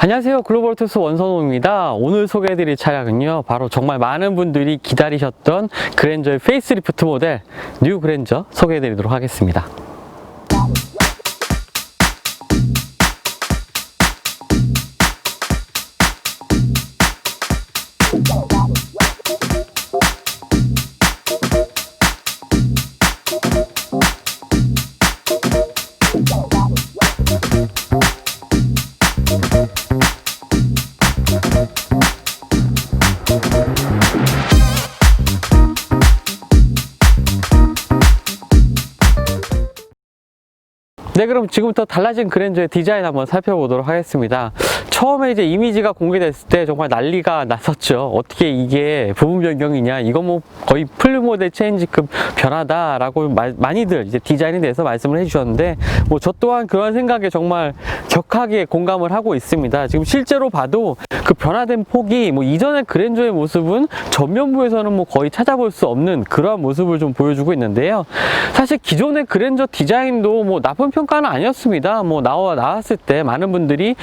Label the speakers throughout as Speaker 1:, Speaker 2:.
Speaker 1: 안녕하세요. 글로벌투스 원선호입니다. 오늘 소개해드릴 차량은요, 바로 정말 많은 분들이 기다리셨던 그랜저의 페이스리프트 모델 뉴 그랜저 소개해드리도록 하겠습니다. 네, 그럼 지금부터 달라진 그랜저의 디자인 한번 살펴보도록 하겠습니다. 처음에 이제 이미지가 공개됐을 때 정말 난리가 났었죠. 어떻게 이게 부분 변경이냐, 이거 뭐 거의 풀모델 체인지급 변화다라고 많이들 이제 디자인에 대해서 말씀을 해주셨는데, 뭐 저 또한 그런 생각에 정말 격하게 공감을 하고 있습니다. 지금 실제로 봐도 그 변화된 폭이 뭐 이전의 그랜저의 모습은 전면부에서는 뭐 거의 찾아볼 수 없는 그러한 모습을 좀 보여주고 있는데요. 사실 기존의 그랜저 디자인도 뭐 나쁜 평가는 아니었습니다. 뭐 나왔을 때 많은 분들이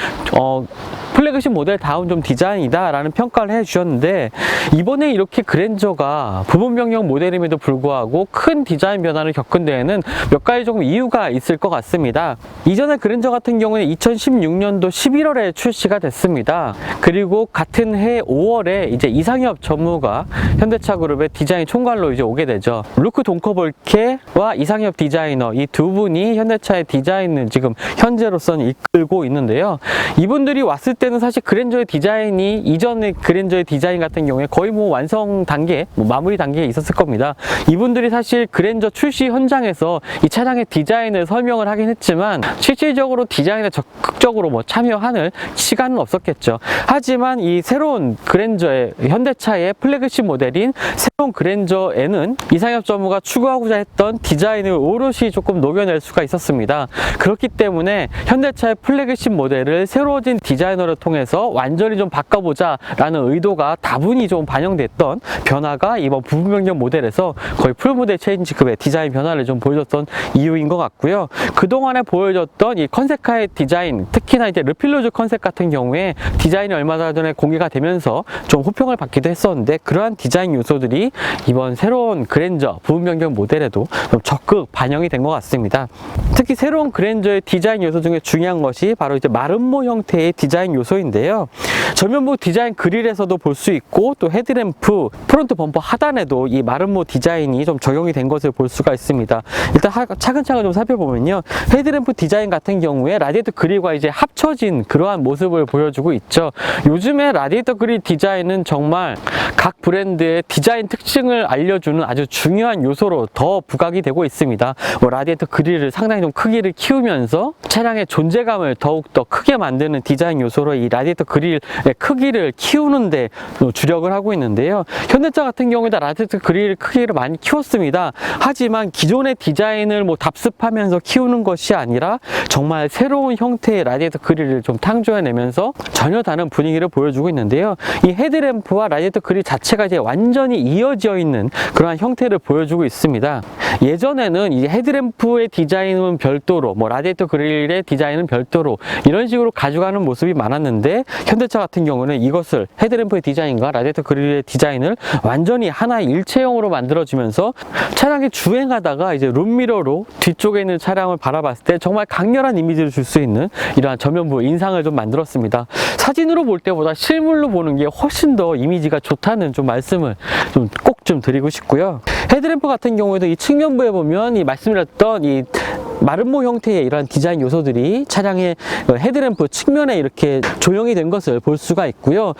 Speaker 1: 플래그십 모델 다운 좀 디자인이다 라는 평가를 해주셨는데, 이번에 이렇게 그랜저가 부분 변경 모델임에도 불구하고 큰 디자인 변화를 겪은 데에는 몇 가지 조금 이유가 있을 것 같습니다. 이전에 그랜저 같은 경우는 2016년도 11월에 출시가 됐습니다. 그리고 같은 해 5월에 이제 이상엽 전무가 현대차 그룹의 디자인 총괄로 이제 오게 되죠. 루크 동커볼케와 이상엽 디자이너, 이 두 분이 현대차의 디자인을 지금 현재로서는 이끌고 있는데요. 이분들이 왔을 때는 사실 그랜저의 디자인이 이전의 그랜저의 디자인 같은 경우에 거의 뭐 완성 단계, 마무리 단계에 있었을 겁니다. 이분들이 사실 그랜저 출시 현장에서 이 차량의 디자인을 설명을 하긴 했지만 실질적으로 디자인에 적극적으로 뭐 참여하는 시간은 없었겠죠. 하지만 이 새로운 그랜저의 현대차의 플래그십 모델인 새로운 그랜저에는 이상엽 전무가 추구하고자 했던 디자인을 오롯이 조금 녹여낼 수가 있었습니다. 그렇기 때문에 현대차의 플래그십 모델을 새로워진 디자이너를 통해서 완전히 좀 바꿔보자 라는 의도가 다분히 좀 반영됐던 변화가 이번 부분 변경 모델에서 거의 풀모델 체인지급의 디자인 변화를 좀 보여줬던 이유인 것 같고요. 그동안에 보여줬던 이 컨셉카의 디자인, 특히나 이제 르필로즈 컨셉 같은 경우에 디자인이 얼마 전에 공개가 되면서 좀 호평을 받기도 했었는데, 그러한 디자인 요소들이 이번 새로운 그랜저 부분 변경 모델에도 좀 적극 반영이 된 것 같습니다. 특히 새로운 그랜저의 디자인 요소 중에 중요한 것이 바로 이제 마름모 형태의 디자인 요소인데요. 전면부 디자인 그릴에서도 볼 수 있고, 또 헤드램프, 프론트 범퍼 하단에도 이 마름모 디자인이 좀 적용이 된 것을 볼 수가 있습니다. 일단 차근차근 좀 살펴보면요. 헤드램프 디자인 같은 경우에 라디에이터 그릴과 이제 합쳐진 그러한 모습을 보여주고 있죠. 요즘에 라디에이터 그릴 디자인은 정말 각 브랜드의 디자인 특징을 알려주는 아주 중요한 요소로 더 부각이 되고 있습니다. 뭐 라디에이터 그릴을 상당히 좀 크기를 키우면서 차량의 존재감을 더욱더 크게 만드는 디자인 요소로 이 라디에이터 그릴의 크기를 키우는데 주력을 하고 있는데요. 현대차 같은 경우에도 라디에이터 그릴 크기를 많이 키웠습니다. 하지만 기존의 디자인을 뭐 답습하면서 키우는 것이 아니라 정말 새로운 형태의 라디에이터 그릴을 좀 창조해내면서 전혀 다른 분위기를 보여주고 있는데요. 이 헤드램프와 라디에이터 그릴 자체가 이제 완전히 이어져 있는 그러한 형태를 보여주고 있습니다. 예전에는 이 헤드램프의 디자인은 별도로, 뭐 라디에이터 그릴의 디자인은 별도로 이런 식으로 가져가는 모습이 많았는데, 현대차 같은 경우는 이것을 헤드램프의 디자인과 라디에이터 그릴의 디자인을 완전히 하나의 일체형으로 만들어주면서 차량이 주행하다가 이제 룸미러로 뒤쪽에 있는 차량을 바라봤을 때 정말 강렬한 이미지를 줄 수 있는 이러한 전면부 인상을 좀 만들었습니다. 사진으로 볼 때보다 실물로 보는 게 훨씬 더 이미지가 좋다는 좀 말씀을 꼭 좀 드리고 싶고요. 헤드램프 같은 경우에도 이 측면부에 보면 이 말씀드렸던 이 마름모 형태의 이러한 디자인 요소들이 차량의 헤드램프 측면에 이렇게 조형이 된 것을 볼 수가 있고요.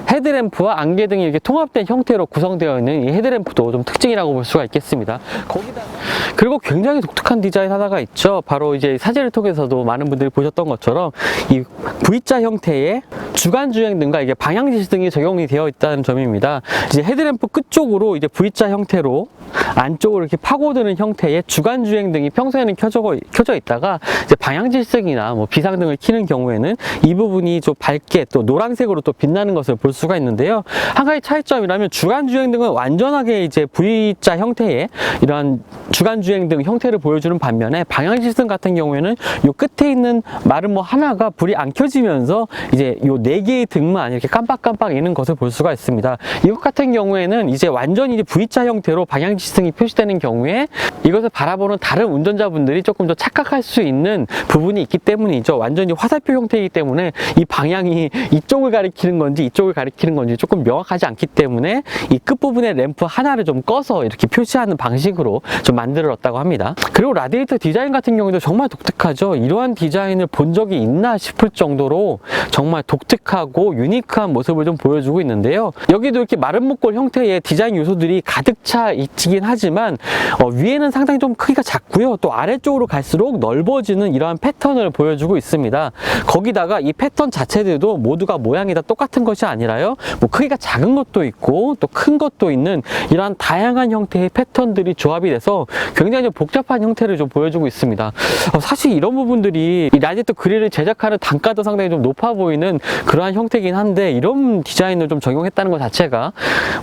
Speaker 1: 헤드램프와 안개등이 이렇게 통합된 형태로 구성되어 있는 이 헤드램프도 좀 특징이라고 볼 수가 있겠습니다. 그리고 굉장히 독특한 디자인 하나가 있죠. 바로 이제 사진을 통해서도 많은 분들이 보셨던 것처럼 이 V자 형태의 주간 주행등과 이게 방향지시 등이 적용이 되어 있다는 점입니다. 이제 헤드램프 끝쪽으로 이제 V자 형태로 안쪽으로 이렇게 파고드는 형태의 주간 주행등이 평소에는 켜져 있다가 이제 방향질색이나 뭐 비상등을 켜는 경우에는 이 부분이 좀 밝게 또 노란색으로 또 빛나는 것을 볼 수가 있는데요. 한 가지 차이점이라면 주간 주행등은 완전하게 이제 V자 형태의 이러한 주간 주행등 형태를 보여주는 반면에 방향질등 같은 경우에는 요 끝에 있는 마름모 하나가 불이 안 켜지면서 이제 요 4개의 등만 이렇게 깜빡깜빡 있는 것을 볼 수가 있습니다. 이것 같은 경우에는 이제 완전히 V자 형태로 방향지등이 표시되는 경우에 이것을 바라보는 다른 운전자분들이 조금 더 착각할 수 있는 부분이 있기 때문이죠. 완전히 화살표 형태이기 때문에 이 방향이 이쪽을 가리키는 건지 이쪽을 가리키는 건지 조금 명확하지 않기 때문에 이 끝부분에 램프 하나를 좀 꺼서 이렇게 표시하는 방식으로 좀 만들었다고 합니다. 그리고 라디에이터 디자인 같은 경우도 정말 독특하죠. 이러한 디자인을 본 적이 있나 싶을 정도로 정말 독특하고 유니크한 모습을 좀 보여주고 있는데요. 여기도 이렇게 마른 목골 형태의 디자인 요소들이 가득 차 있긴 하지만 위에는 상당히 좀 크기가 작고요. 또 아래쪽으로 갈수록 넓어지는 이러한 패턴을 보여주고 있습니다. 거기다가 이 패턴 자체들도 모두가 모양이 다 똑같은 것이 아니라요. 뭐 크기가 작은 것도 있고 또 큰 것도 있는 이러한 다양한 형태의 패턴들이 조합이 돼서 굉장히 좀 복잡한 형태를 좀 보여주고 있습니다. 사실 이런 부분들이 이 라디에이터 그릴을 제작하는 단가도 상당히 좀 높아 보이는 그러한 형태긴 한데 이런 디자인을 좀 적용했다는 것 자체가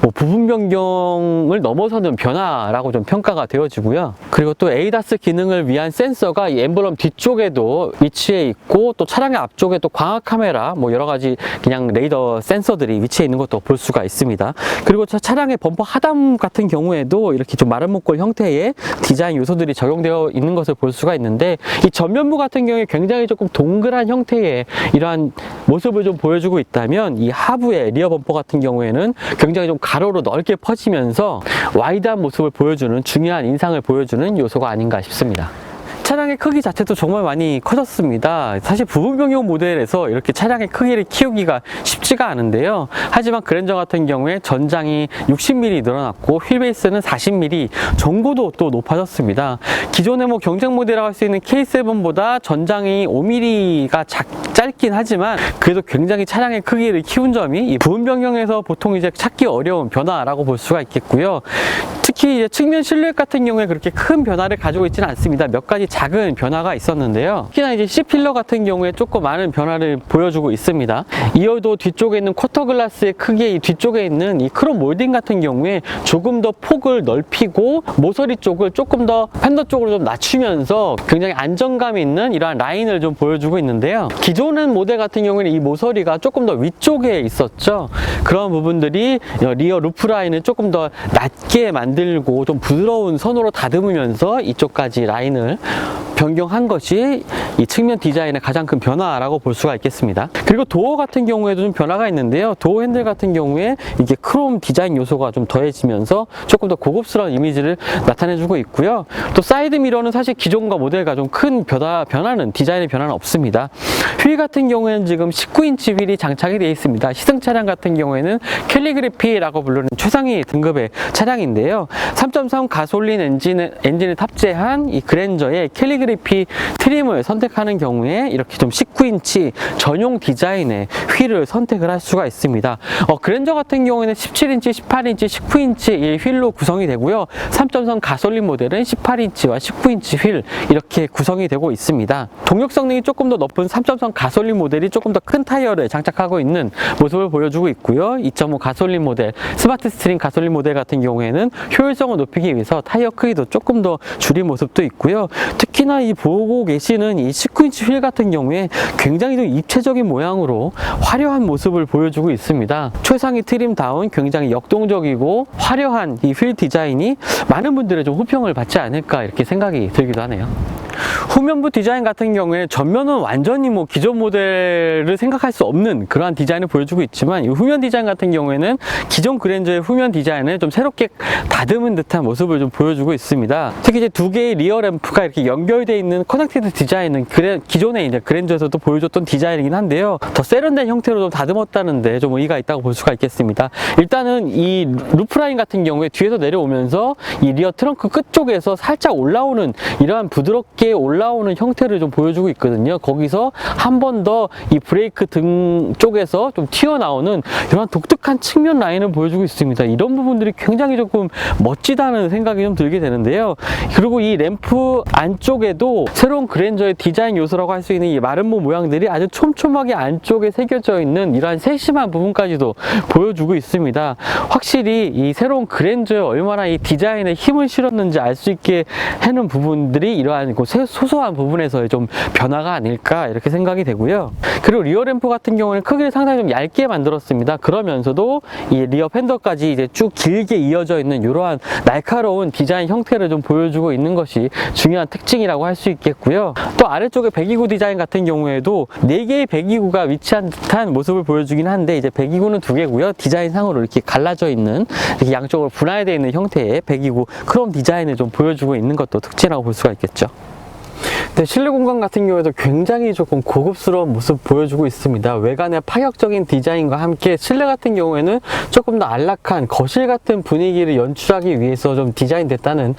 Speaker 1: 뭐 부분 변경을 넘어서는 변화라고 좀 평가가 되어지고요. 그리고 또 ADAS 기능을 위한 센서가 이 엠블럼 뒤쪽에도 위치해 있고 또 차량의 앞쪽에 또 광학 카메라 뭐 여러 가지 그냥 레이더 센서들이 위치해 있는 것도 볼 수가 있습니다. 그리고 차량의 범퍼 하단 같은 경우에도 이렇게 좀 마른 목골 형태의 디자인 요소들이 적용되어 있는 것을 볼 수가 있는데 이 전면부 같은 경우에 굉장히 조금 동그란 형태의 이러한 모습을 좀 보여주고 있다면 이 하부의 리어 범퍼 같은 경우에는 굉장히 좀 가로로 넓게 퍼지면서 와이드한 모습을 보여주는 중요한 인상을 보여주는 요소가 아닌가 싶습니다. 차량의 크기 자체도 정말 많이 커졌습니다. 사실 부분 변경 모델에서 이렇게 차량의 크기를 키우기가 쉽지가 않은데요. 하지만 그랜저 같은 경우에 전장이 60mm 늘어났고 휠베이스는 40mm 전고도 또 높아졌습니다. 기존의 뭐 경쟁 모델이라고 할 수 있는 K7보다 전장이 5mm가 짧긴 하지만 그래도 굉장히 차량의 크기를 키운 점이 이 부분 변경에서 보통 이제 찾기 어려운 변화라고 볼 수가 있겠고요. 특히 이제 측면 실루엣 같은 경우에 그렇게 큰 변화를 가지고 있지는 않습니다. 몇 가지 작은 변화가 있었는데요. 특히나 이제 C필러 같은 경우에 조금 많은 변화를 보여주고 있습니다. 이어도 뒤쪽에 있는 쿼터 글라스의 크기의 뒤쪽에 있는 이 크롬 몰딩 같은 경우에 조금 더 폭을 넓히고 모서리 쪽을 조금 더 팬더 쪽으로 좀 낮추면서 굉장히 안정감 있는 이러한 라인을 좀 보여주고 있는데요. 기존의 모델 같은 경우에는 이 모서리가 조금 더 위쪽에 있었죠. 그런 부분들이 리어 루프 라인을 조금 더 낮게 만들고 좀 부드러운 선으로 다듬으면서 이쪽까지 라인을 변경한 것이 이 측면 디자인의 가장 큰 변화라고 볼 수가 있겠습니다. 그리고 도어 같은 경우에도 좀 변화가 있는데요. 도어 핸들 같은 경우에 이게 크롬 디자인 요소가 좀 더해지면서 조금 더 고급스러운 이미지를 나타내주고 있고요. 또 사이드 미러는 사실 기존과 모델과 좀 큰 변화는 디자인의 변화는 없습니다. 휠 같은 경우에는 지금 19인치 휠이 장착이 되어 있습니다. 시승 차량 같은 경우에는 캘리그래피라고 부르는 최상위 등급의 차량인데요. 3.3 가솔린 엔진을 탑재한 이 그랜저의 캘리그래피 트림을 선택하는 경우에 이렇게 좀 19인치 전용 디자인의 휠을 선택을 할 수가 있습니다. 그랜저 같은 경우에는 17인치, 18인치, 19인치 이 휠로 구성이 되고요. 3.3 가솔린 모델은 18인치와 19인치 휠 이렇게 구성이 되고 있습니다. 동력 성능이 조금 더 높은 3.3 가솔린 모델이 조금 더 큰 타이어를 장착하고 있는 모습을 보여주고 있고요. 2.5 가솔린 모델, 스마트 스트링 가솔린 모델 같은 경우에는 효율성을 높이기 위해서 타이어 크기도 조금 더 줄인 모습도 있고요. 특히나 이 보고 계시는 이 19인치 휠 같은 경우에 굉장히 좀 입체적인 모양으로 화려한 모습을 보여주고 있습니다. 최상위 트림다운 굉장히 역동적이고 화려한 이 휠 디자인이 많은 분들의 좀 호평을 받지 않을까 이렇게 생각이 들기도 하네요. 후면부 디자인 같은 경우에 전면은 완전히 뭐 기존 모델을 생각할 수 없는 그러한 디자인을 보여주고 있지만 이 후면 디자인 같은 경우에는 기존 그랜저의 후면 디자인을 좀 새롭게 다듬은 듯한 모습을 좀 보여주고 있습니다. 특히 이제 두 개의 리어 램프가 이렇게 연결되어 있는 커넥티드 디자인은 기존의 이제 그랜저에서도 보여줬던 디자인이긴 한데요. 더 세련된 형태로 좀 다듬었다는데 좀 의의가 있다고 볼 수가 있겠습니다. 일단은 이 루프라인 같은 경우에 뒤에서 내려오면서 이 리어 트렁크 끝쪽에서 살짝 올라오는 이러한 부드럽게 높게 올라오는 형태를 좀 보여주고 있거든요. 거기서 한 번 더 이 브레이크 등 쪽에서 좀 튀어나오는 이런 독특한 측면 라인을 보여주고 있습니다. 이런 부분들이 굉장히 조금 멋지다는 생각이 좀 들게 되는데요. 그리고 이 램프 안쪽에도 새로운 그랜저의 디자인 요소라고 할 수 있는 이 마름모 모양들이 아주 촘촘하게 안쪽에 새겨져 있는 이러한 세심한 부분까지도 보여주고 있습니다. 확실히 이 새로운 그랜저에 얼마나 이 디자인에 힘을 실었는지 알 수 있게 하는 부분들이 이러한 소소한 부분에서의 좀 변화가 아닐까 이렇게 생각이 되고요. 그리고 리어 램프 같은 경우는 크기를 상당히 좀 얇게 만들었습니다. 그러면서도 이 리어 팬더까지 이제 쭉 길게 이어져 있는 이러한 날카로운 디자인 형태를 좀 보여주고 있는 것이 중요한 특징이라고 할 수 있겠고요. 또 아래쪽에 배기구 디자인 같은 경우에도 4개의 배기구가 위치한 듯한 모습을 보여주긴 한데 이제 배기구는 2개고요. 디자인상으로 이렇게 갈라져 있는 이렇게 양쪽으로 분할되어 있는 형태의 배기구 크롬 디자인을 좀 보여주고 있는 것도 특징이라고 볼 수가 있겠죠. 근데 실내 공간 같은 경우에도 굉장히 조금 고급스러운 모습 보여주고 있습니다. 외관의 파격적인 디자인과 함께 실내 같은 경우에는 조금 더 안락한 거실 같은 분위기를 연출하기 위해서 좀 디자인됐다는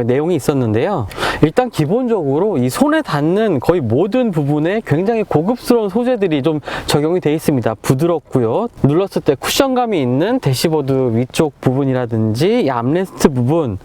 Speaker 1: 내용이 있었는데요. 일단 기본적으로 이 손에 닿는 거의 모든 부분에 굉장히 고급스러운 소재들이 좀 적용이 되어 있습니다. 부드럽고요. 눌렀을 때 쿠션감이 있는 대시보드 위쪽 부분이라든지 이 암레스트 부분,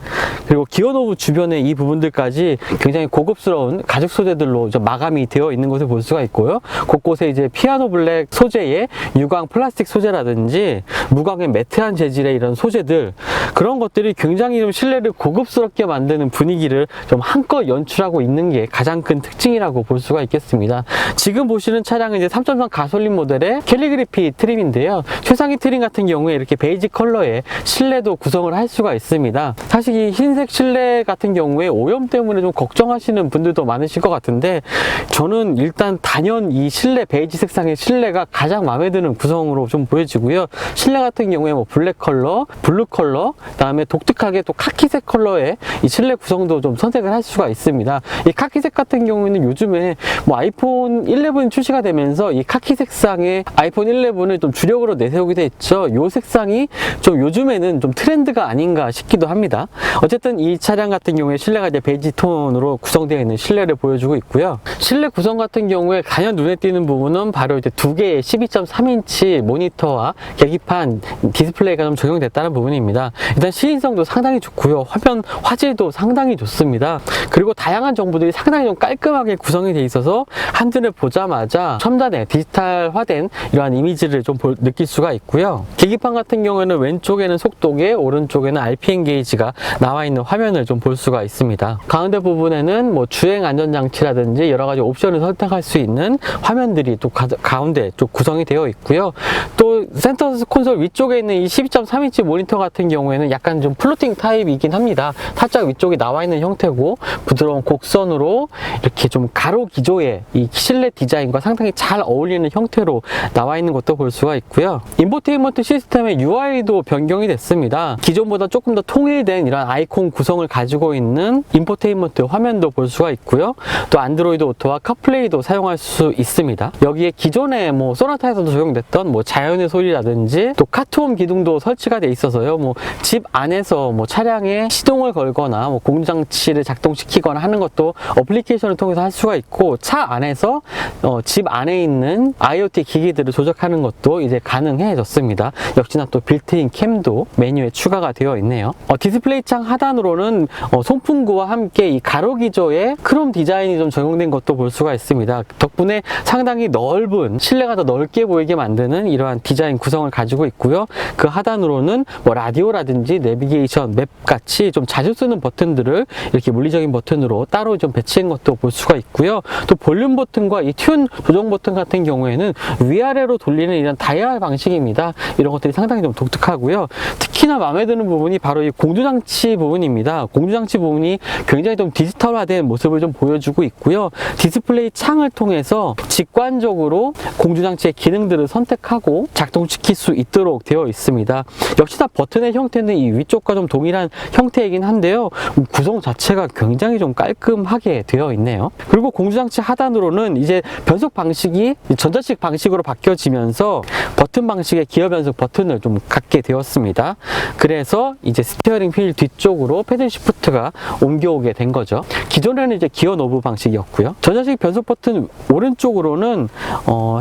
Speaker 1: 그리고 기어노브 주변의 이 부분들까지 굉장히 고급스러운 가죽 소재들로 좀 마감이 되어 있는 것을 볼 수가 있고요. 곳곳에 이제 피아노 블랙 소재의 유광 플라스틱 소재라든지 무광의 매트한 재질의 이런 소재들, 그런 것들이 굉장히 좀 실내를 고급스럽게 만드는 분위기를 좀 한껏 연출하고 있는 게 가장 큰 특징이라고 볼 수가 있겠습니다. 지금 보시는 차량은 이제 3.3 가솔린 모델의 캘리그래피 트림인데요. 최상위 트림 같은 경우에 이렇게 베이지 컬러의 실내도 구성을 할 수가 있습니다. 사실 이 흰색 실내 같은 경우에 오염 때문에 좀 걱정하시는 분들도 많으실 것 같은데, 저는 일단 단연 이 실내 베이지 색상의 실내가 가장 마음에 드는 구성으로 좀 보여지고요. 실내 같은 경우에 뭐 블랙 컬러, 블루 컬러, 그다음에 독특하게 또 카키색 컬러의 이 실내 구성도 좀 선택을 할 수가 있습니다. 이 카키색 같은 경우에는 요즘에 뭐 아이폰 11 출시가 되면서 이 카키 색상의 아이폰 11을 좀 주력으로 내세우기도 했죠. 이 색상이 좀 요즘에는 좀 트렌드가 아닌가 싶기도 합니다. 어쨌든 이 차량 같은 경우에 실내가 이제 베이지 톤으로 구성되어 있는 실내를 보여주고 있고요. 실내 구성 같은 경우에 가장 눈에 띄는 부분은 바로 이제 2개의 12.3인치 모니터와 계기판 디스플레이가 좀 적용됐다는 부분입니다. 일단 시인성도 상당히 좋고요. 화면 화질도 상당히 좋습니다. 그리고 다양한 정보들이 상당히 좀 깔끔하게 구성이 되어 있어서 한눈에 보자마자 첨단의 디지털화된 이러한 이미지를 좀 느낄 수가 있고요. 계기판 같은 경우에는 왼쪽에는 속도계, 오른쪽에는 RPM 게이지가 나와 있는 화면을 좀 볼 수가 있습니다. 가운데 부분에는 뭐 주행 안전장치라든지 여러 가지 옵션을 선택할 수 있는 화면들이 또 가운데 쪽 구성이 되어 있고요. 또 센터 콘솔 위쪽에 있는 이 12.3인치 모니터 같은 경우에는 약간 좀 플로팅 타입이긴 합니다. 살짝 위쪽에 나와 있는 형태고 부드러운 곡선으로 이렇게 좀 가로 기조의 이 실내 디자인과 상당히 잘 어울리는 형태로 나와 있는 것도 볼 수가 있고요. 인포테인먼트 시스템의 UI도 변경이 됐습니다. 기존보다 조금 더 통일된 이런 아이콘 구성을 가지고 있는 인포테인먼트 화면도 볼 수가 있고요. 또 안드로이드 오토와 카플레이도 사용할 수 있습니다. 여기에 기존에 뭐 소나타에서도 적용됐던 뭐 자연의 소리라든지 또 카트홈 기능도 설치가 돼 있어서요. 뭐 집 안에서 뭐 차량에 시동을 걸거나 뭐 공조장치를 작동시키거나 하는 것도 어플리케이션을 통해서 할 수가 있고, 차 안에서 집 안에 있는 IoT 기기들을 조작하는 것도 이제 가능해졌습니다. 역시나 또 빌트인 캠도 메뉴에 추가가 되어 있네요. 디스플레이 창 하단으로는 송풍구와 함께 이 가로 기조의 크롬 디자인이 좀 적용된 것도 볼 수가 있습니다. 덕분에 상당히 넓은 실내가 더 넓게 보이게 만드는 이러한 디자인 구성을 가지고 있고요. 그 하단으로는 뭐 라디오라든지 내비게이션, 맵 같이 좀 자주 쓰는 버튼들을 이렇게 물리적인 버튼으로 따로 좀 배치한 것도 볼 수가 있고요. 또 볼륨 버튼과 이 튠 조정 버튼 같은 경우에는 위아래로 돌리는 이런 다이얼 방식입니다. 이런 것들이 상당히 좀 독특하고요. 특히나 마음에 드는 부분이 바로 이 공조장치 부분입니다. 공조장치 부분이 굉장히 좀 디지털화된 모습을 좀 보여주고 있고요. 디스플레이 창을 통해서 통해서 직관적으로 공조장치의 기능들을 선택하고 작동시킬 수 있도록 되어 있습니다. 역시나 버튼의 형태는 이 위쪽과 좀 동일한 형태이긴 한데요. 구성 자체가 굉장히 좀 깔끔하게 되어 있네요. 그리고 공조장치 하단으로는 이제 변속 방식이 전자식 방식으로 바뀌어지면서 버튼 방식의 기어 변속 버튼을 좀 갖게 되었습니다. 그래서 이제 스티어링 휠 뒤쪽으로 패들 시프트가 옮겨오게 된 거죠. 기존에는 이제 기어 노브 방식이었고요. 전자식 변속 버튼 오른쪽으로는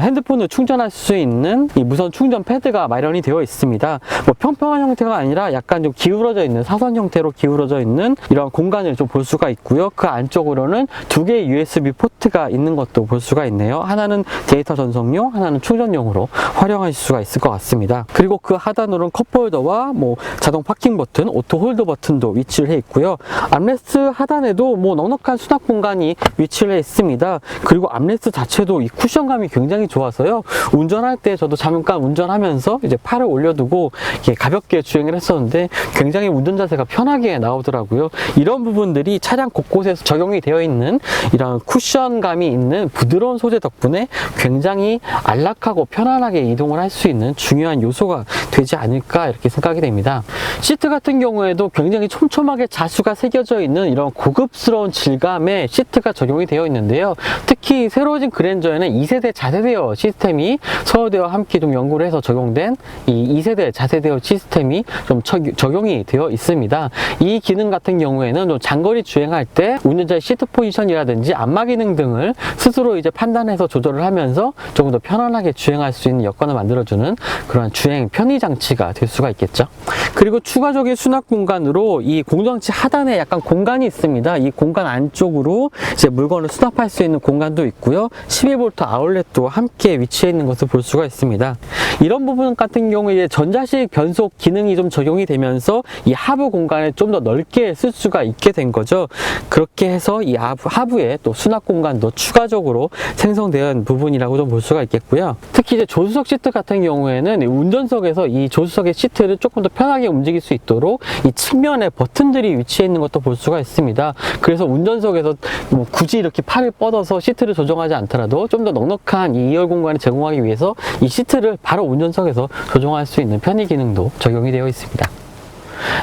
Speaker 1: 핸드폰을 충전할 수 있는 이 무선 충전 패드가 마련이 되어 있습니다. 뭐 평평한 형태가 아니라 약간 좀 기울어져 있는 사선 형태로 기울어져 있는 이런 공간을 좀 볼 수가 있고요. 그 안쪽으로는 두 개의 USB 포트가 있는 것도 볼 수가 있네요. 하나는 데이터 전송용, 하나는 충전용으로 활용하실 수가 있을 것 같습니다. 그리고 그 하단으로는 컵홀더와 뭐 자동 파킹 버튼, 오토 홀드 버튼도 위치를 해 있고요. 암레스트 하단에도 뭐 넉넉한 수납 공간이 위치를 해 있습니다. 그리고 암레스트 자체도 이 쿠션감이 굉장히 좋아서요. 운전할 때 저도 잠깐 운전하면서 이제 팔을 올려두고 이렇게 가볍게 주행을 했었는데 굉장히 운전 자세가 편하게 나오더라고요. 이런 부분들이 차량 곳곳에서 적용이 되어 있는 이런 쿠션감이 있는 부드러운 소재 덕분에 굉장히 안락하고 편안하게 이동을 할 수 있는 중요한 요소가 되지 않을까 이렇게 생각이 됩니다. 시트 같은 경우에도 굉장히 촘촘하게 자수가 새겨져 있는 이런 고급스러운 질감의 시트가 적용이 되어 있는데요. 특히 새로워진 그랜저에는 2세대 자세대여 시스템이 서어대와 함께 좀 연구를 해서 적용된 이 2세대 자세대여 시스템이 좀 적용이 되어 있습니다. 이 기능 같은 경우에는 좀 장거리 주행할 때 운전자의 시트 포지션이라든지 안마 기능 등을 스스로 이제 판단해서 조절을 하면서 조금 더 편안하게 주행할 수 있는 여건을 만들어주는 그런 주행 편의 장치가 될 수가 있겠죠. 그리고 추가적인 수납 공간으로 이 공조장치 하단에 약간 공간이 있습니다. 이 공간 안쪽으로 이제 물건을 수납할 수 있는 공간도 있고요. 12V 아울렛도 함께 위치해 있는 것을 볼 수가 있습니다. 이런 부분 같은 경우에 전자식 변속 기능이 좀 적용이 되면서 이 하부 공간을 좀 더 넓게 쓸 수가 있게 된 거죠. 그렇게 해서 이 하부에 또 수납 공간도 추가적으로 생성된 부분이라고 좀 볼 수가 있겠고요. 특히 이제 조수석 시트 같은 경우에는 운전석에서 이 조수석의 시트를 조금 더 편하게 움직일 수 있도록 이 측면에 버튼들이 위치해 있는 것도 볼 수가 있습니다. 그래서 운전석에서 뭐 굳이 이렇게 팔을 뻗어서 시트를 조정하지 않더라도 좀 더 넉넉한 이 2열 공간을 제공하기 위해서 이 시트를 바로 운전석에서 조정할 수 있는 편의 기능도 적용이 되어 있습니다.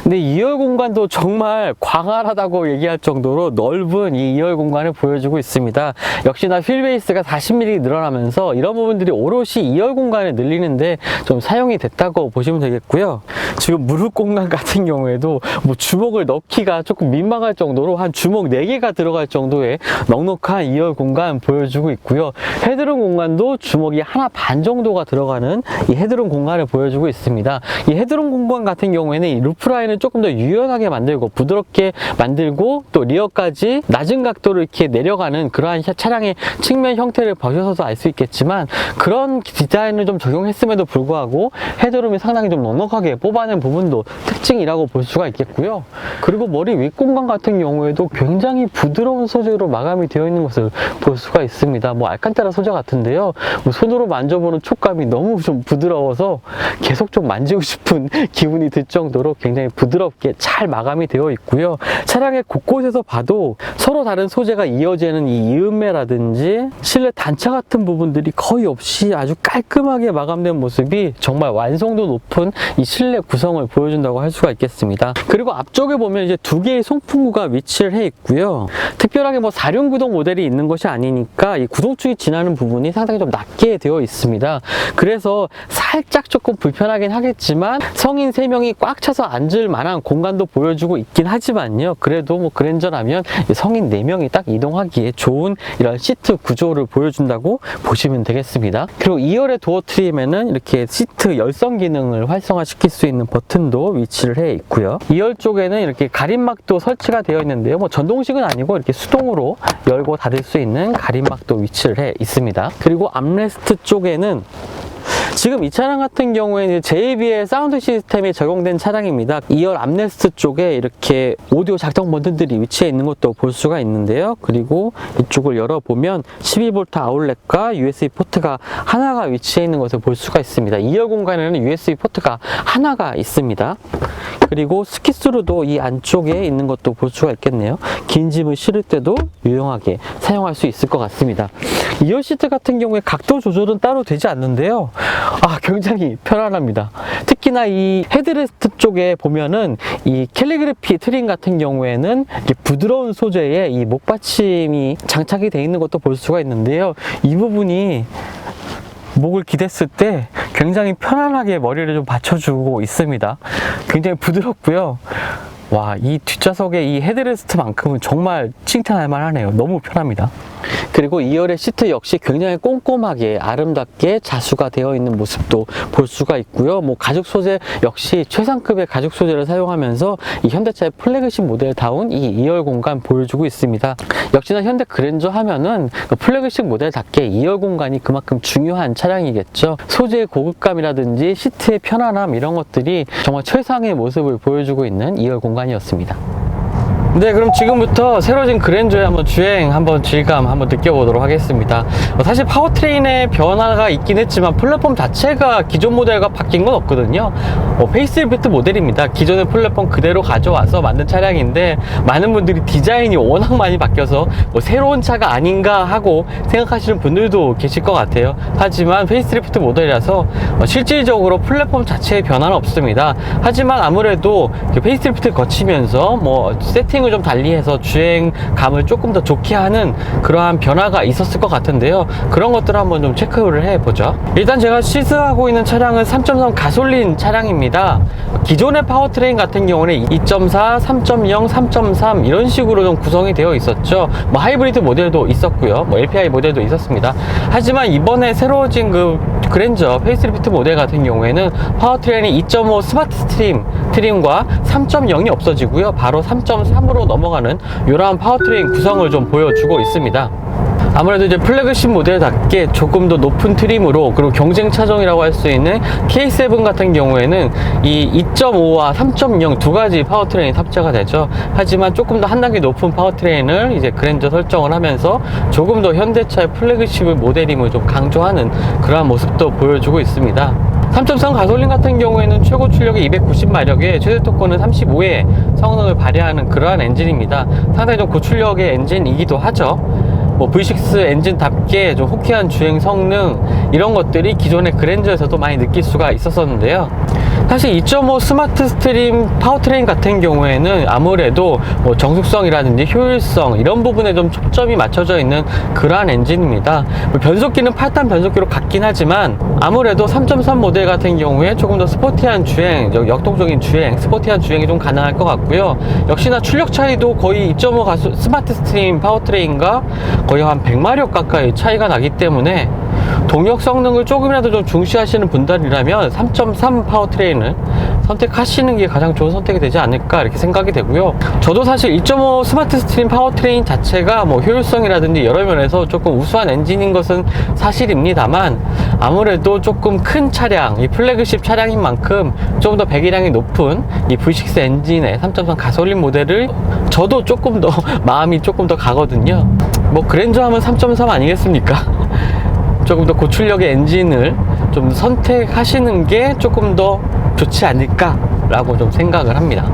Speaker 1: 근데 2열 공간도 정말 광활하다고 얘기할 정도로 넓은 이 2열 공간을 보여주고 있습니다. 역시나 휠베이스가 40mm 늘어나면서 이런 부분들이 오롯이 2열 공간을 늘리는데 좀 사용이 됐다고 보시면 되겠고요. 지금 무릎 공간 같은 경우에도 뭐 주먹을 넣기가 조금 민망할 정도로 한 주먹 4개가 들어갈 정도의 넉넉한 2열 공간 보여주고 있고요. 헤드룸 공간도 주먹이 하나 반 정도가 들어가는 이 헤드룸 공간을 보여주고 있습니다. 이 헤드룸 공간 같은 경우에는 이 루프 라인을 조금 더 유연하게 만들고 부드럽게 만들고 또 리어까지 낮은 각도로 이렇게 내려가는 그러한 차량의 측면 형태를 보셔서도 알 수 있겠지만 그런 디자인을 좀 적용했음에도 불구하고 헤드룸이 상당히 좀 넉넉하게 뽑아낸 부분도 특징이라고 볼 수가 있겠고요. 그리고 머리 윗공간 같은 경우에도 굉장히 부드러운 소재로 마감이 되어 있는 것을 볼 수가 있습니다. 뭐 알칸타라 소재 같은데요. 뭐 손으로 만져보는 촉감이 너무 좀 부드러워서 계속 좀 만지고 싶은 기분이 들 정도로 굉장히 부드럽게 잘 마감이 되어 있고요. 차량의 곳곳에서 봐도 서로 다른 소재가 이어지는 이 이음매라든지 실내 단차 같은 부분들이 거의 없이 아주 깔끔하게 마감된 모습이 정말 완성도 높은 이 실내 구성을 보여준다고 할 수가 있겠습니다. 그리고 앞쪽에 보면 이제 두 개의 송풍구가 위치를 해 있고요. 특별하게 뭐 4륜 구동 모델이 있는 것이 아니니까 이 구동축이 지나는 부분이 상당히 좀 낮게 되어 있습니다. 그래서 살짝 조금 불편하긴 하겠지만 성인 3명이 꽉 차서 앉을 만한 공간도 보여주고 있긴 하지만요. 그래도 뭐 그랜저라면 성인 4명이 딱 이동하기에 좋은 이런 시트 구조를 보여준다고 보시면 되겠습니다. 그리고 2열의 도어 트림에는 이렇게 시트 열선 기능을 활성화시킬 수 있는 버튼도 위치를 해 있고요. 2열 쪽에는 이렇게 가림막도 설치가 되어 있는데요. 뭐 전동식은 아니고 이렇게 수동으로 열고 닫을 수 있는 가림막도 위치를 해 있습니다. 그리고 암레스트 쪽에는 지금 이 차량 같은 경우에는 JBL 사운드 시스템이 적용된 차량입니다. 2열 암레스트 쪽에 이렇게 오디오 작동 버튼들이 위치해 있는 것도 볼 수가 있는데요. 그리고 이쪽을 열어보면 12V 아울렛과 USB 포트가 하나가 위치해 있는 것을 볼 수가 있습니다. 2열 공간에는 USB 포트가 하나가 있습니다. 그리고 스키스루도 이 안쪽에 있는 것도 볼 수가 있겠네요. 긴 짐을 실을 때도 유용하게 사용할 수 있을 것 같습니다. 2열 시트 같은 경우에 각도 조절은 따로 되지 않는데요. 굉장히 편안합니다. 특히나 이 헤드레스트 쪽에 보면은 이 캘리그래피 트림 같은 경우에는 부드러운 소재의 이 목받침이 장착이 되어 있는 것도 볼 수가 있는데요. 이 부분이 목을 기댔을 때 굉장히 편안하게 머리를 좀 받쳐주고 있습니다. 굉장히 부드럽고요. 와, 이 뒷좌석의 이 헤드레스트만큼은 정말 칭찬할 만하네요. 너무 편합니다. 그리고 2열의 시트 역시 굉장히 꼼꼼하게 아름답게 자수가 되어 있는 모습도 볼 수가 있고요. 가죽 소재 역시 최상급의 가죽 소재를 사용하면서 이 현대차의 플래그십 모델다운 이 2열 공간 보여주고 있습니다. 역시나 현대 그랜저 하면은 플래그십 모델답게 2열 공간이 그만큼 중요한 차량이겠죠. 소재의 고급감이라든지 시트의 편안함 이런 것들이 정말 최상의 모습을 보여주고 있는 2열 공간이었습니다. 네, 그럼 지금부터 새로진 그랜저의 한번 질감 한번 느껴보도록 하겠습니다. 사실 파워트레인의 변화가 있긴 했지만 플랫폼 자체가 기존 모델과 바뀐 건 없거든요. 페이스리프트 모델입니다. 기존의 플랫폼 그대로 가져와서 만든 차량인데 많은 분들이 디자인이 워낙 많이 바뀌어서 새로운 차가 아닌가 하고 생각하시는 분들도 계실 것 같아요. 하지만 페이스리프트 모델이라서 실질적으로 플랫폼 자체의 변화는 없습니다. 하지만 아무래도 페이스리프트 거치면서 세팅을 좀 달리해서 주행감을 조금 더 좋게 하는 그러한 변화가 있었을 것 같은데요. 그런 것들을 한번 좀 체크를 해보죠. 일단 제가 시승하고 있는 차량은 3.3 가솔린 차량입니다. 기존의 파워트레인 같은 경우는 2.4, 3.0, 3.3 이런 식으로 좀 구성이 되어 있었죠. 하이브리드 모델도 있었고요. LPI 모델도 있었습니다. 하지만 이번에 새로워진 그랜저 페이스리프트 모델 같은 경우에는 파워트레인이 2.5 스마트 트림과 3.0이 없어지고요. 바로 3.3으로 넘어가는 이러한 파워트레인 구성을 좀 보여주고 있습니다. 아무래도 이제 플래그십 모델답게 조금 더 높은 트림으로, 그리고 경쟁 차종이라고 할 수 있는 K7 같은 경우에는 이 2.5와 3.0 두 가지 파워트레인이 탑재가 되죠. 하지만 조금 더 한 단계 높은 파워트레인을 이제 그랜저 설정을 하면서 조금 더 현대차의 플래그십 모델임을 좀 강조하는 그러한 모습도 보여주고 있습니다. 3.3 가솔린 같은 경우에는 최고 출력이 290마력에 최대 토크는 35의 성능을 발휘하는 그러한 엔진입니다. 상당히 좀 고출력의 엔진이기도 하죠. V6 엔진답게 좀 호쾌한 주행 성능 이런 것들이 기존의 그랜저에서도 많이 느낄 수가 있었는데요. 사실 2.5 스마트 스트림 파워트레인 같은 경우에는 아무래도 정숙성이라든지 효율성 이런 부분에 좀 초점이 맞춰져 있는 그러한 엔진입니다. 변속기는 8단 변속기로 같긴 하지만 아무래도 3.3 모델 같은 경우에 조금 더 스포티한 주행, 역동적인 주행, 스포티한 주행이 좀 가능할 것 같고요. 역시나 출력 차이도 거의 2.5 스마트 스트림 파워트레인과 거의 한 100마력 가까이 차이가 나기 때문에 동력 성능을 조금이라도 좀 중시하시는 분들이라면 3.3 파워트레인을 선택하시는 게 가장 좋은 선택이 되지 않을까 이렇게 생각이 되고요. 저도 사실 2.5 스마트 스트림 파워트레인 자체가 효율성이라든지 여러 면에서 조금 우수한 엔진인 것은 사실입니다만 아무래도 조금 큰 차량, 이 플래그십 차량인 만큼 좀 더 배기량이 높은 이 V6 엔진의 3.3 가솔린 모델을 저도 조금 더 마음이 조금 더 가거든요. 그랜저 하면 3.3 아니겠습니까? 조금 더 고출력의 엔진을 좀 선택하시는 게 조금 더 좋지 않을까 라고 좀 생각을 합니다.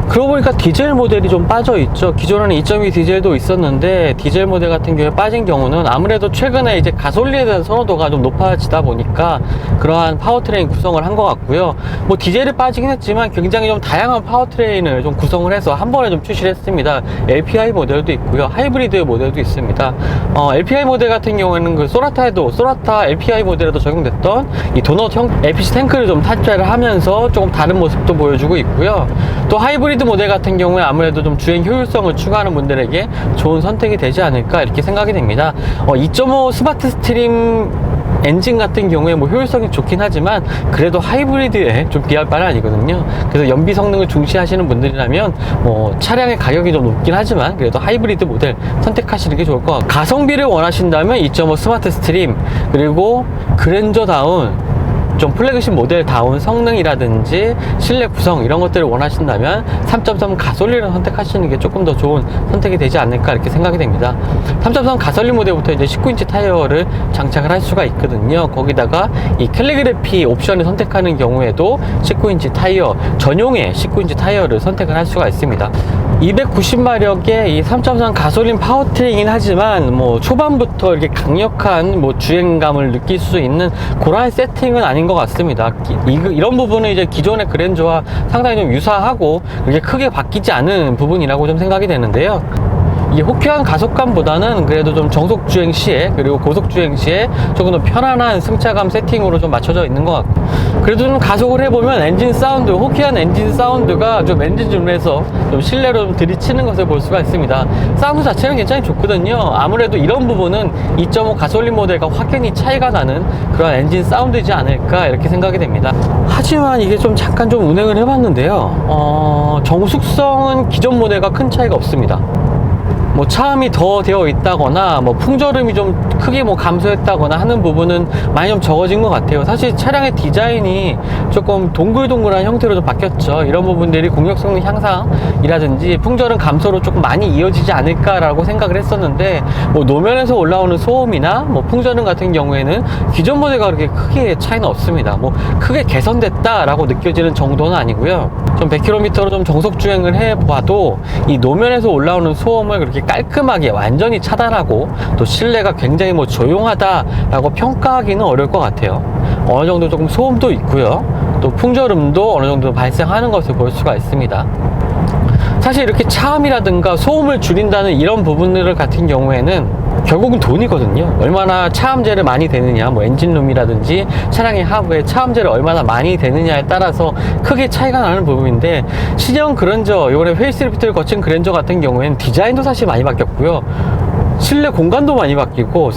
Speaker 1: 그러고 보니까 디젤 모델이 좀 빠져 있죠. 기존에는 2.2 디젤도 있었는데 디젤 모델 같은 경우에 빠진 경우는 아무래도 최근에 이제 가솔린에 대한 선호도가 좀 높아지다 보니까 그러한 파워트레인 구성을 한 것 같고요. 디젤이 빠지긴 했지만 굉장히 좀 다양한 파워트레인을 좀 구성을 해서 한 번에 좀 출시를 했습니다. LPI 모델도 있고요. 하이브리드 모델도 있습니다. LPI 모델 같은 경우에는 소나타 LPI 모델에도 적용됐던 이 도넛형 LPG 탱크를 좀 탑재를 하면서 조금 다른 모습도 보여주고 있고요. 또 하이브리드 모델 같은 경우에 아무래도 좀 주행 효율성을 추구하는 분들에게 좋은 선택이 되지 않을까 이렇게 생각이 됩니다. 2.5 스마트 스트림 엔진 같은 경우에 효율성이 좋긴 하지만 그래도 하이브리드에 좀 비할 바는 아니거든요. 그래서 연비 성능을 중시하시는 분들이라면 차량의 가격이 좀 높긴 하지만 그래도 하이브리드 모델 선택하시는 게 좋을 것 같고, 가성비를 원하신다면 2.5 스마트 스트림, 그리고 그랜저다운 좀 플래그십 모델다운 성능이라든지 실내 구성 이런 것들을 원하신다면 3.3 가솔린을 선택하시는 게 조금 더 좋은 선택이 되지 않을까 이렇게 생각이 됩니다. 3.3 가솔린 모델부터 이제 19인치 타이어를 장착을 할 수가 있거든요. 거기다가 이 캘리그래피 옵션을 선택하는 경우에도 19인치 타이어, 전용의 19인치 타이어를 선택을 할 수가 있습니다. 290마력의 이 3.3 가솔린 파워트레인이긴 하지만 뭐 초반부터 이렇게 강력한 뭐 주행감을 느낄 수 있는 그러한 세팅은 아닌 것 같습니다. 이런 부분은 이제 기존의 그랜저와 상당히 좀 유사하고 그렇게 크게 바뀌지 않은 부분이라고 좀 생각이 되는데요. 이 호쾌한 가속감보다는 그래도 좀 정속 주행 시에 그리고 고속 주행 시에 조금 더 편안한 승차감 세팅으로 좀 맞춰져 있는 것 같고, 그래도 좀 가속을 해보면 엔진 사운드, 호쾌한 엔진 사운드가 좀 엔진룸에서 좀 실내로 좀 들이치는 것을 볼 수가 있습니다. 사운드 자체는 굉장히 좋거든요. 아무래도 이런 부분은 2.5 가솔린 모델과 확연히 차이가 나는 그런 엔진 사운드이지 않을까 이렇게 생각이 됩니다. 하지만 이게 좀 잠깐 좀 운행을 해봤는데요. 정숙성은 기존 모델과 큰 차이가 없습니다. 뭐 차음이 더 되어 있다거나 뭐 풍절음이 좀 크게 뭐 감소했다거나 하는 부분은 많이 좀 적어진 것 같아요. 사실 차량의 디자인이 조금 동글동글한 형태로 좀 바뀌었죠. 이런 부분들이 공력 성능 향상이라든지 풍절음 감소로 조금 많이 이어지지 않을까라고 생각을 했었는데, 뭐 노면에서 올라오는 소음이나 뭐 풍절음 같은 경우에는 기존 모델과 그렇게 크게 차이는 없습니다. 뭐 크게 개선됐다라고 느껴지는 정도는 아니고요. 좀 100km로 좀 정속 주행을 해봐도 이 노면에서 올라오는 소음을 그렇게 깔끔하게 완전히 차단하고 또 실내가 굉장히 뭐 조용하다라고 평가하기는 어려울 것 같아요. 어느 정도 조금 소음도 있고요. 또 풍절음도 어느 정도 발생하는 것을 볼 수가 있습니다. 사실 이렇게 차음이라든가 소음을 줄인다는 이런 부분들 같은 경우에는 결국은 돈이거든요. 얼마나 차음제를 많이 대느냐, 뭐 엔진룸이라든지 차량의 하부에 차음제를 얼마나 많이 대느냐에 따라서 크게 차이가 나는 부분인데, 신형 그랜저, 이번에 페이스리프트를 거친 그랜저 같은 경우에는 디자인도 사실 많이 바뀌었고요. 실내 공간도 많이 바뀌고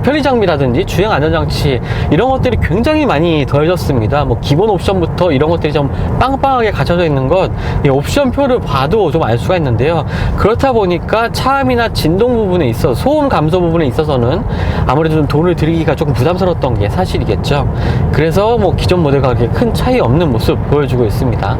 Speaker 1: 편의 장비라든지 주행 안전장치 이런 것들이 굉장히 많이 더해졌습니다. 뭐 기본 옵션부터 이런 것들이 좀 빵빵하게 갖춰져 있는 것, 이 옵션표를 봐도 좀 알 수가 있는데요. 그렇다 보니까 차음이나 진동 부분에 있어 소음 감소 부분에 있어서는 아무래도 좀 돈을 들이기가 조금 부담스러웠던 게 사실이겠죠. 그래서 뭐 기존 모델과 그렇게 큰 차이 없는 모습 보여주고 있습니다.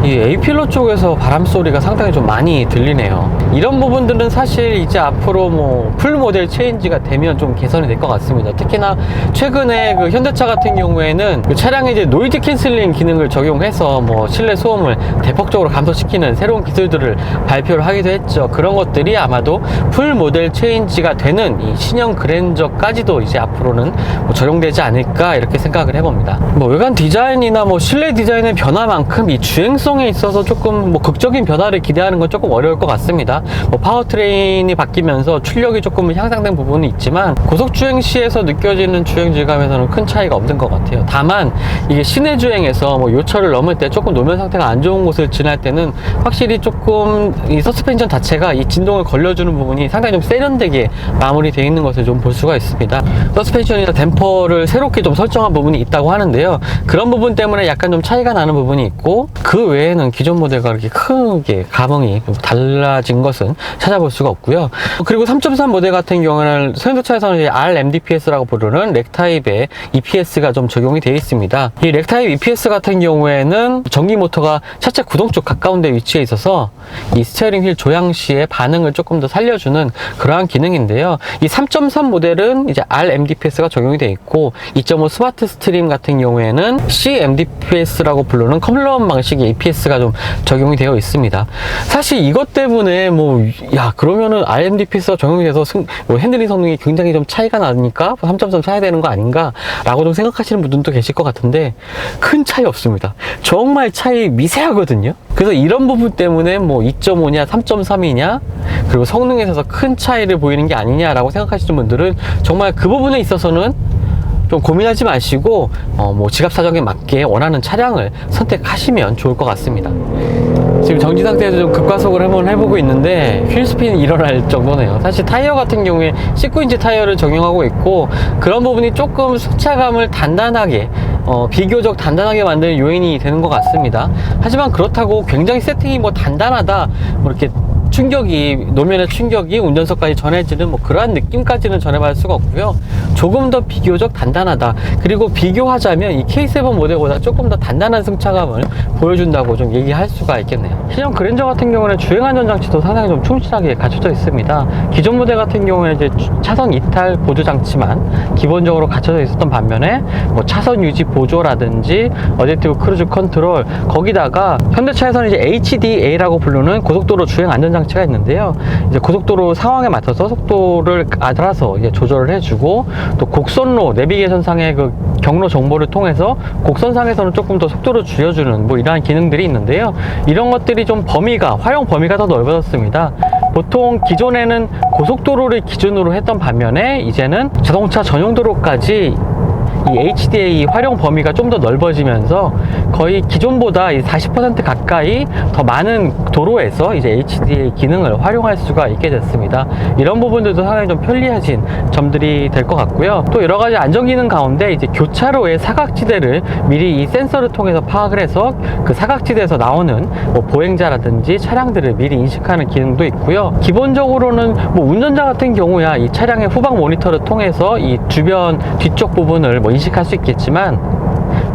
Speaker 1: 이 A필러 쪽에서 바람 소리가 상당히 좀 많이 들리네요. 이런 부분들은 사실 이제 앞으로 뭐 풀 모델 체인지가 되면 좀 개선이 될 것 같습니다. 특히나 최근에 그 현대차 같은 경우에는 그 차량에 이제 노이즈 캔슬링 기능을 적용해서 뭐 실내 소음을 대폭적으로 감소시키는 새로운 기술들을 발표를 하기도 했죠. 그런 것들이 아마도 풀 모델 체인지가 되는 이 신형 그랜저까지도 이제 앞으로는 뭐 적용되지 않을까 이렇게 생각을 해봅니다. 뭐 외관 디자인이나 뭐 실내 디자인의 변화만큼 이 주행성에 있어서 조금 뭐 극적인 변화를 기대하는 건 조금 어려울 것 같습니다. 뭐 파워트레인이 바뀌면서 출력이 조금 향상된 부분이 있지만 고속 주행 시에서 느껴지는 주행 질감에서는 큰 차이가 없는 것 같아요. 다만 이게 시내 주행에서 뭐 요철을 넘을 때 조금 노면 상태가 안 좋은 곳을 지날 때는 확실히 조금 이 서스펜션 자체가 이 진동을 걸려주는 부분이 상당히 좀 세련되게 마무리되어 있는 것을 좀 볼 수가 있습니다. 서스펜션이나 댐퍼를 새롭게 좀 설정한 부분이 있다고 하는데요. 그런 부분 때문에 약간 좀 차이가 나는 부분이 있고, 그 외에는 기존 모델과 그렇게 크게 감흥이 달라진 것은 찾아볼 수가 없고요. 그리고 3.3 모델 같은 경우는 현대차에서는 RMDPS라고 부르는 렉타입의 EPS가 좀 적용이 되어 있습니다. 이 렉타입 EPS 같은 경우에는 전기 모터가 차체 구동 쪽 가까운 데 위치해 있어서 이 스티어링 휠 조향 시의 반응을 조금 더 살려주는 그러한 기능인데요. 이 3.3 모델은 이제 RMDPS가 적용이 되어 있고, 2.5 스마트 스트림 같은 경우에는 CMDPS라고 부르는 컴플럼 방식의 EPS가 좀 적용이 되어 있습니다. 사실 이것 때문에 그러면은 RMDPS가 적용이 돼서 핸들링 성능이 굉장히 좀 차이가 나니까 3.3 사야 되는 거 아닌가 라고 좀 생각하시는 분들도 계실 것 같은데, 큰 차이 없습니다. 정말 차이 미세하거든요. 그래서 이런 부분 때문에 뭐 2.5냐 3.3이냐 그리고 성능에 있어서 큰 차이를 보이는 게 아니냐라고 생각하시는 분들은 정말 그 부분에 있어서는 좀 고민하지 마시고 뭐 지갑 사정에 맞게 원하는 차량을 선택하시면 좋을 것 같습니다. 지금 정지 상태에서 좀 급가속을 한번 해보고 있는데 휠스핀이 일어날 정도네요. 사실 타이어 같은 경우에 19인치 타이어를 적용하고 있고, 그런 부분이 조금 승차감을 단단하게 비교적 단단하게 만드는 요인이 되는 것 같습니다. 하지만 그렇다고 굉장히 세팅이 뭐 단단하다 뭐 이렇게 충격이, 노면의 충격이 운전석까지 전해지는 뭐 그러한 느낌까지는 전해받을 수가 없고요. 조금 더 비교적 단단하다. 그리고 비교하자면 이 K7 모델보다 조금 더 단단한 승차감을 보여준다고 좀 얘기할 수가 있겠네요. 신형 그랜저 같은 경우는 주행안전장치도 상당히 좀 충실하게 갖춰져 있습니다. 기존 모델 같은 경우에는 이제 차선 이탈 보조 장치만 기본적으로 갖춰져 있었던 반면에 뭐 차선 유지 보조라든지 어댑티브 크루즈 컨트롤, 거기다가 현대차에서는 이제 HDA라고 부르는 고속도로 주행 안전장치가 있는데요. 이제 고속도로 상황에 맞춰서 속도를 알아서 이제 조절을 해주고, 또 곡선로 내비게이션상의 그 경로 정보를 통해서 곡선상에서는 조금 더 속도를 줄여주는 뭐 이러한 기능들이 있는데요. 이런 것들이 좀 활용 범위가 더 넓어졌습니다. 보통 기존에는 고속도로를 기준으로 했던 반면에 이제는 자동차 전용 도로까지 이 HDA 활용 범위가 좀 더 넓어지면서 거의 기존보다 40% 가까이 더 많은 도로에서 이제 HDA 기능을 활용할 수가 있게 됐습니다. 이런 부분들도 상당히 좀 편리해진 점들이 될 것 같고요. 또 여러 가지 안전 기능 가운데 이제 교차로의 사각지대를 미리 이 센서를 통해서 파악을 해서 그 사각지대에서 나오는 뭐 보행자라든지 차량들을 미리 인식하는 기능도 있고요. 기본적으로는 뭐 운전자 같은 경우야 이 차량의 후방 모니터를 통해서 이 주변 뒤쪽 부분을 뭐 인식할 수 있겠지만,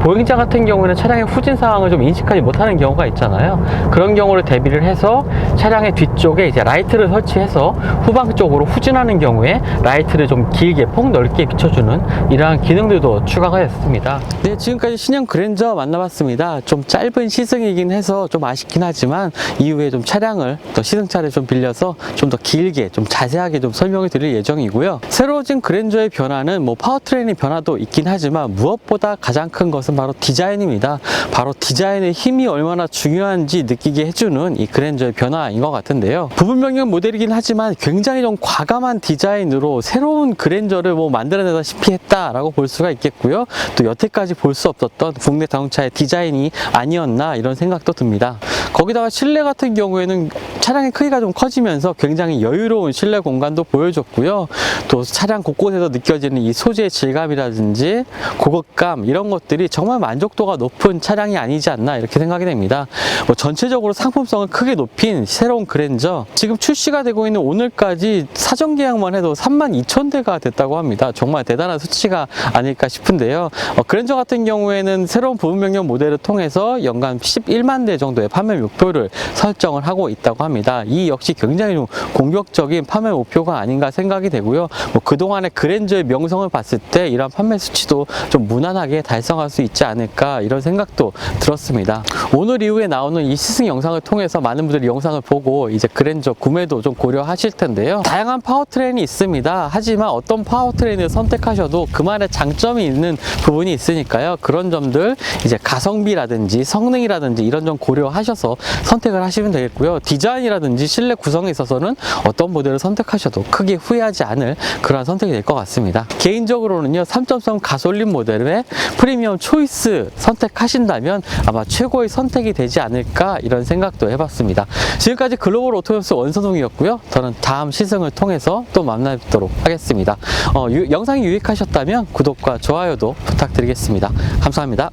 Speaker 1: 보행자 같은 경우에는 차량의 후진 상황을 좀 인식하지 못하는 경우가 있잖아요. 그런 경우를 대비를 해서 차량의 뒤쪽에 이제 라이트를 설치해서 후방 쪽으로 후진하는 경우에 라이트를 좀 길게 폭넓게 비춰주는 이러한 기능들도 추가가 됐습니다. 네, 지금까지 신형 그랜저 만나봤습니다. 좀 짧은 시승이긴 해서 좀 아쉽긴 하지만 이후에 좀 차량을 더 시승차를 좀 빌려서 좀 더 길게 좀 자세하게 좀 설명을 드릴 예정이고요. 새로워진 그랜저의 변화는 뭐 파워트레인의 변화도 있긴 하지만 무엇보다 가장 큰 것은 바로 디자인입니다. 바로 디자인의 힘이 얼마나 중요한지 느끼게 해주는 이 그랜저의 변화인 것 같은데요. 부분 변경 모델이긴 하지만 굉장히 좀 과감한 디자인으로 새로운 그랜저를 뭐 만들어내다시피 했다라고 볼 수가 있겠고요. 또 여태까지 볼 수 없었던 국내 자동차의 디자인이 아니었나 이런 생각도 듭니다. 거기다가 실내 같은 경우에는 차량의 크기가 좀 커지면서 굉장히 여유로운 실내 공간도 보여줬고요. 또 차량 곳곳에서 느껴지는 이 소재의 질감이라든지 고급감, 이런 것들이 정말 만족도가 높은 차량이 아니지 않나 이렇게 생각이 됩니다. 뭐 전체적으로 상품성을 크게 높인 새로운 그랜저, 지금 출시가 되고 있는 오늘까지 사전 계약만 해도 32,000대가 됐다고 합니다. 정말 대단한 수치가 아닐까 싶은데요. 그랜저 같은 경우에는 새로운 부분 변경 모델을 통해서 연간 11만 대 정도의 판매 목표를 설정을 하고 있다고 합니다. 이 역시 굉장히 좀 공격적인 판매 목표가 아닌가 생각이 되고요. 뭐 그동안의 그랜저의 명성을 봤을 때 이런 판매 수치도 좀 무난하게 달성할 수 있지 않을까 이런 생각도 들었습니다. 오늘 이후에 나오는 이 시승 영상을 통해서 많은 분들이 영상을 보고 이제 그랜저 구매도 좀 고려하실 텐데요. 다양한 파워트레인이 있습니다. 하지만 어떤 파워트레인을 선택하셔도 그만의 장점이 있는 부분이 있으니까요. 그런 점들 이제 가성비라든지 성능이라든지 이런 점 고려하셔서 선택을 하시면 되겠고요. 디자인이라든지 실내 구성에 있어서는 어떤 모델을 선택하셔도 크게 후회하지 않을 그런 선택이 될 것 같습니다. 개인적으로는요, 3.3 가솔린 모델의 프리미엄 초이스 선택하신다면 아마 최고의 선택이 되지 않을까 이런 생각도 해봤습니다. 지금까지 글로벌 오토연스 원선홍이었고요. 저는 다음 시승을 통해서 또 만나뵙도록 하겠습니다. 영상이 유익하셨다면 구독과 좋아요도 부탁드리겠습니다. 감사합니다.